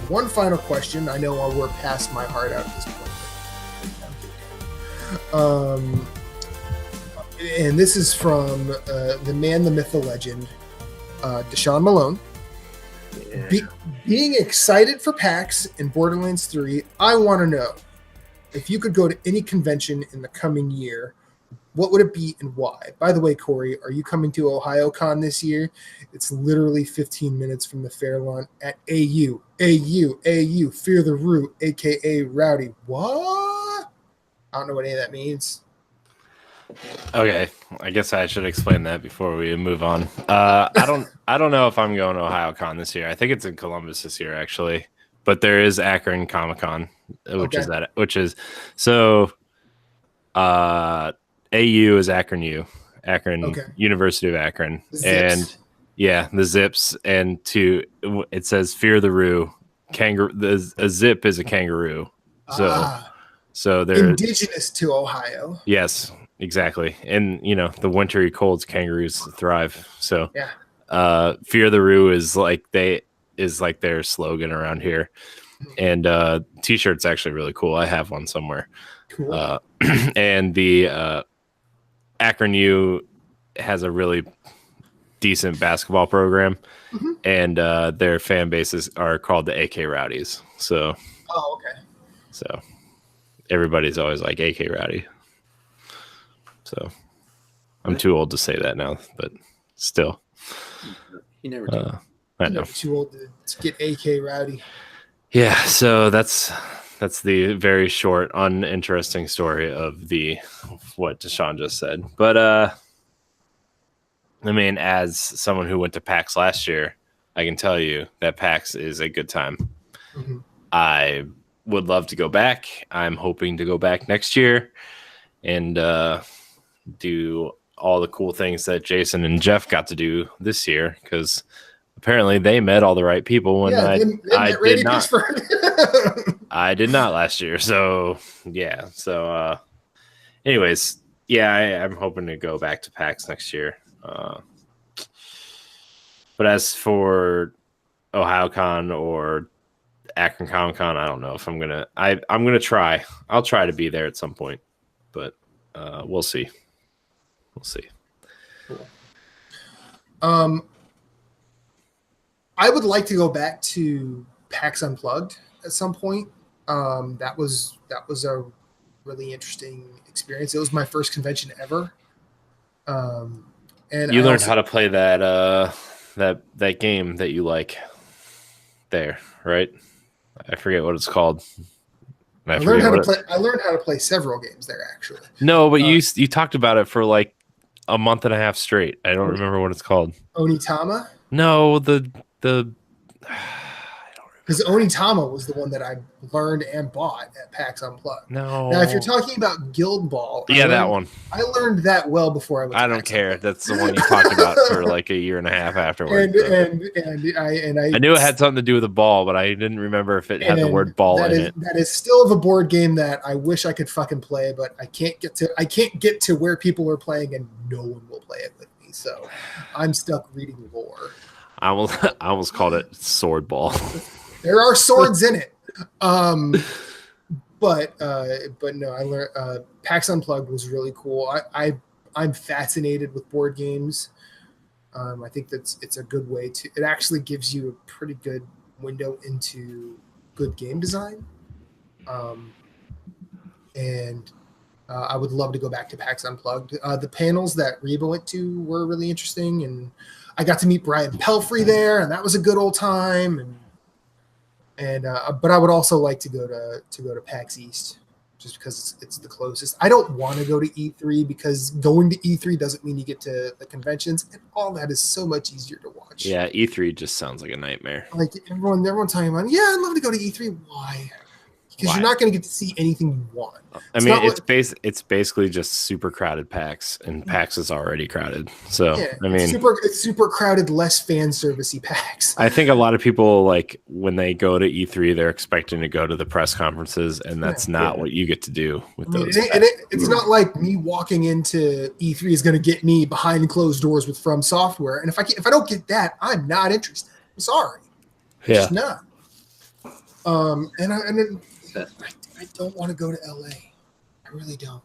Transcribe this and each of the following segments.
one final question. I know we're past my heart out at this point. And this is from the man, the myth, the legend, Deshaun Malone. Yeah. Being excited for PAX in Borderlands 3, I want to know, if you could go to any convention in the coming year, what would it be and why? By the way, Corey, are you coming to OhioCon this year? It's literally 15 minutes from the fair lawn at AU, Fear the Root, a.k.a. Rowdy. What? I don't know what any of that means. Okay, I guess I should explain that before we move on. I don't know if I'm going to OhioCon this year. I think it's in Columbus this year, actually. But there is Akron Comic-Con, which is AU is Akron U, University of Akron, and the Zips, and it says Fear the Roo, kangaroo. A zip is a kangaroo, so they're indigenous to Ohio. Yes, exactly, and the wintry colds, kangaroos thrive. So Fear the Roo is like their slogan around here, and T-shirt's actually really cool. I have one somewhere. Cool. And the Akron U has a really decent basketball program, and their fan bases are called the AK Rowdies. So, so everybody's always like AK Rowdy. So I'm too old to say that now, but still, you never do. I know. Too old to get AK Rowdy. Yeah, so that's the very short, uninteresting story of what Deshaun just said. But I mean, as someone who went to PAX last year, I can tell you that PAX is a good time. Mm-hmm. I would love to go back. I'm hoping to go back next year and do all the cool things that Jason and Jeff got to do this year, because apparently they met all the right people when I did not. I did not last year. So, yeah. So, anyways, I'm hoping to go back to PAX next year. But as for OhioCon or Akron Comic Con, I don't know if I'm going to try. I'll try to be there at some point, but we'll see. We'll see. Cool. I would like to go back to PAX Unplugged at some point. That was a really interesting experience. It was my first convention ever. And you learned how to play that game that you like there, right? I forget what it's called. I learned how to play several games there, actually. No, but you talked about it for like a month and a half straight. I don't remember what it's called. Onitama? No, the because Onitama was the one that I learned and bought at PAX Unplugged. No. Now, if you're talking about Guild Ball, that one. I learned that well before I went. I don't care. That's the one you talked about for like a year and a half afterwards. I knew it had something to do with a ball, but I didn't remember if it had the word ball in it. That is still a board game that I wish I could fucking play, but I can't get to where people are playing, and no one will play it with me. So I'm stuck reading lore. I almost called it sword ball. There are swords in it. But no, I learned PAX Unplugged was really cool. I'm fascinated with board games. I think it's a good way to. It actually gives you a pretty good window into good game design. And I would love to go back to PAX Unplugged. The panels that Reba went to were really interesting, and I got to meet Brian Pelfrey there, and that was a good old time. But I would also like to go to PAX East, just because it's the closest. I don't want to go to E3 because going to E3 doesn't mean you get to the conventions, and all that is so much easier to watch. Yeah, E3 just sounds like a nightmare. Like everyone talking about, I'd love to go to E3. Why? Because you're not going to get to see anything you want. It's basically just super crowded PAX, and PAX is already crowded. So it's super crowded, less fan servicey PAX. I think a lot of people, like, when they go to E3, they're expecting to go to the press conferences, and that's not what you get to do with those. It's not like me walking into E3 is going to get me behind closed doors with From Software, and if I don't get that, I'm not interested. I'm sorry, just not. I don't want to go to LA. I really don't.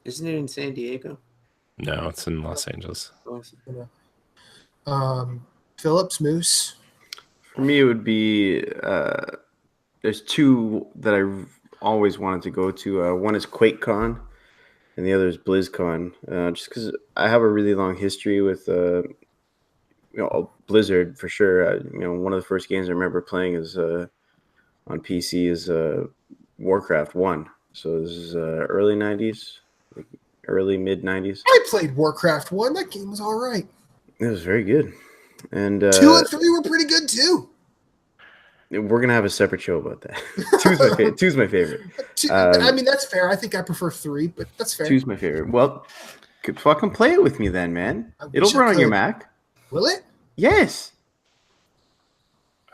Isn't it in San Diego? No, it's in Los Angeles. Phillips Moose. For me, it would be there's two that I always wanted to go to. One is QuakeCon, and the other is BlizzCon. Just because I have a really long history with Blizzard for sure. One of the first games I remember playing is on PC is Warcraft 1. So this is early 90s, early mid 90s. I played Warcraft 1. That game was all right. It was very good. And 2 and 3 were pretty good too. We're gonna have a separate show about that. Two's my favorite. I mean, that's fair. I think I prefer 3, but that's fair. 2's my favorite. Well, fucking play it with me then, man. It'll run on your Mac. Will it? Yes.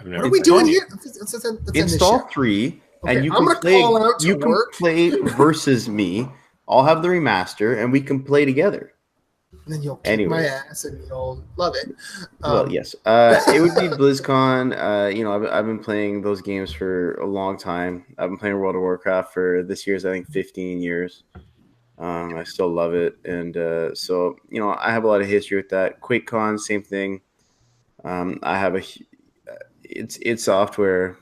What are we doing here? Install 3, okay, and you I'm can gonna call out to you can work. play versus me. I'll have the remaster, and we can play together. And then you'll kick my ass, and you'll love it. Well, yes. It would be BlizzCon. I've been playing those games for a long time. I've been playing World of Warcraft for this year's, I think, 15 years. I still love it, and so I have a lot of history with that. QuakeCon, same thing. I have it's software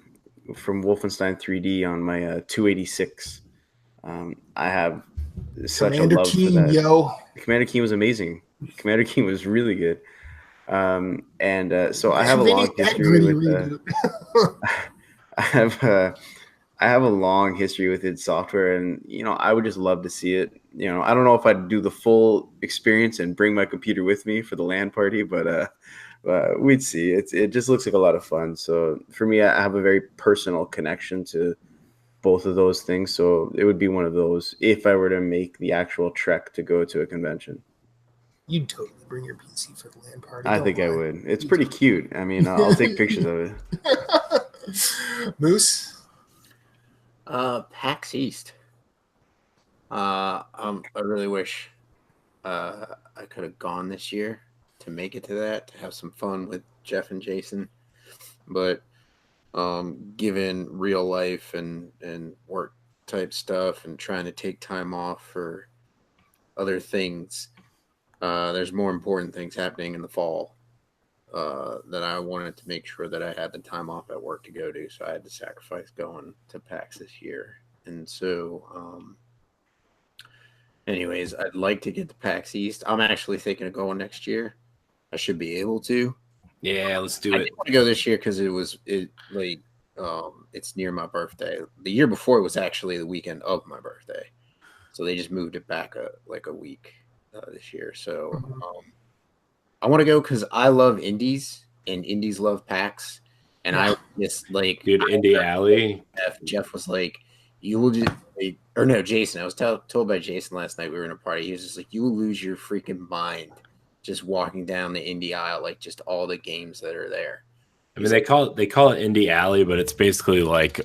from Wolfenstein 3D on my 286. I have such Commander a love Keen, for that. yo. Commander Keen was amazing. Commander Keen was really good. So I have a long history with I have a long history with id Software, and I would just love to see it. I don't know if I'd do the full experience and bring my computer with me for the LAN party, but we'd see. It just looks like a lot of fun. So for me, I have a very personal connection to both of those things. So it would be one of those if I were to make the actual trek to go to a convention. You'd totally bring your PC for the LAN party. I think I would. It's pretty cute. I mean, I'll take pictures of it. Moose? PAX East. I really wish I could have gone this year to make it to that, to have some fun with Jeff and Jason. But given real life and work type stuff and trying to take time off for other things, there's more important things happening in the fall that I wanted to make sure that I had the time off at work to go to. So I had to sacrifice going to PAX this year. And so, anyways, I'd like to get to PAX East. I'm actually thinking of going next year. I should be able to. Yeah, let's do I it. didn't want to go this year because it's near my birthday. The year before it was actually the weekend of my birthday, so they just moved it back a week this year. So I want to go because I love indies and indies love PAX, and I just like dude, Indie Alley. Jeff was like, "You will just." Jason. I was told by Jason last night. We were in a party. He was just like, "You will lose your freaking mind." Just walking down the indie aisle, like just all the games that are there. I mean, they call it Indie Alley, but it's basically like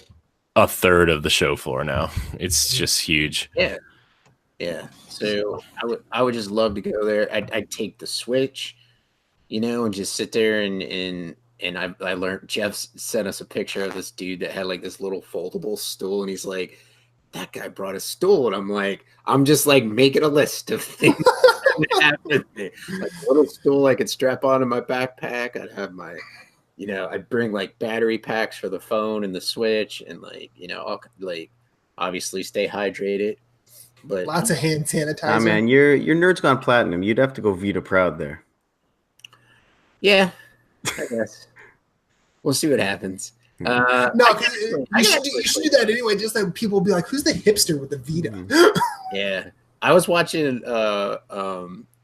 a third of the show floor now. It's just huge. Yeah. So I would just love to go there. I'd take the Switch, and just sit there and I learned. Jeff sent us a picture of this dude that had like this little foldable stool, and he's like, "That guy brought a stool," and I'm just like making a list of things. Like a little stool I could strap onto my backpack. I'd have my, I'd bring like battery packs for the phone and the Switch, and I'll obviously stay hydrated. But lots of hand sanitizer. Ah, man, your Nerd's Gone Platinum. You'd have to go Vita Proud there. Yeah, I guess we'll see what happens. No, you should do that anyway. Just like people will be like, "Who's the hipster with the Vita?" Yeah. I was watching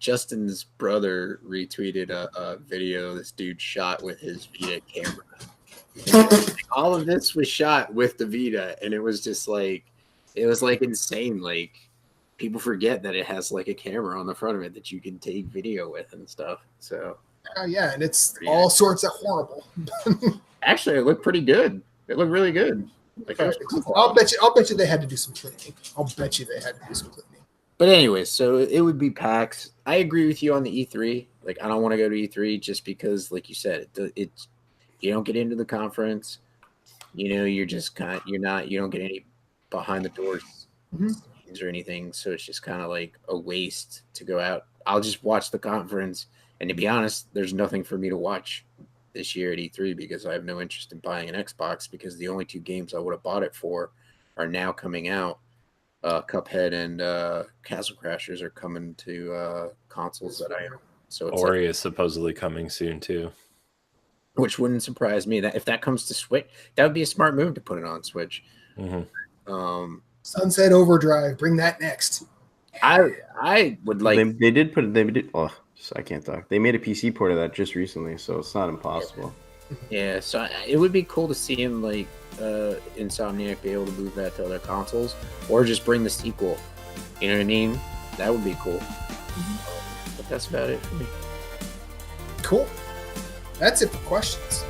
Justin's brother retweeted a video this dude shot with his Vita camera. All of this was shot with the Vita, and it was just like insane. Like people forget that it has like a camera on the front of it that you can take video with and stuff. So yeah, and it's all sorts of horrible. Actually, it looked pretty good. It looked really good. Like, I'll bet you they had to do some cleaning. But anyway, so it would be PAX. I agree with you on the E3. Like, I don't want to go to E3 just because, like you said, it's you don't get into the conference. you're just you don't get any behind the doors Mhm. scenes or anything, so it's just kind of like a waste to go out. I'll just watch the conference, and to be honest, there's nothing for me to watch this year at E3 because I have no interest in buying an Xbox because the only 2 games I would have bought it for are now coming out. Cuphead and Castle Crashers are coming to consoles that I own. So it's Ori is supposedly coming soon too. which wouldn't surprise me. That if that comes to Switch, that would be a smart move to put it on Switch. Mm-hmm. Sunset Overdrive, bring that next. I would like. They did. Oh, I can't talk. They made a PC port of that just recently, so it's not impossible. Yeah, so it would be cool to see him like Insomniac be able to move that to other consoles, or just bring the sequel. You know what I mean? That would be cool. But that's about it for me. Cool. That's it for questions.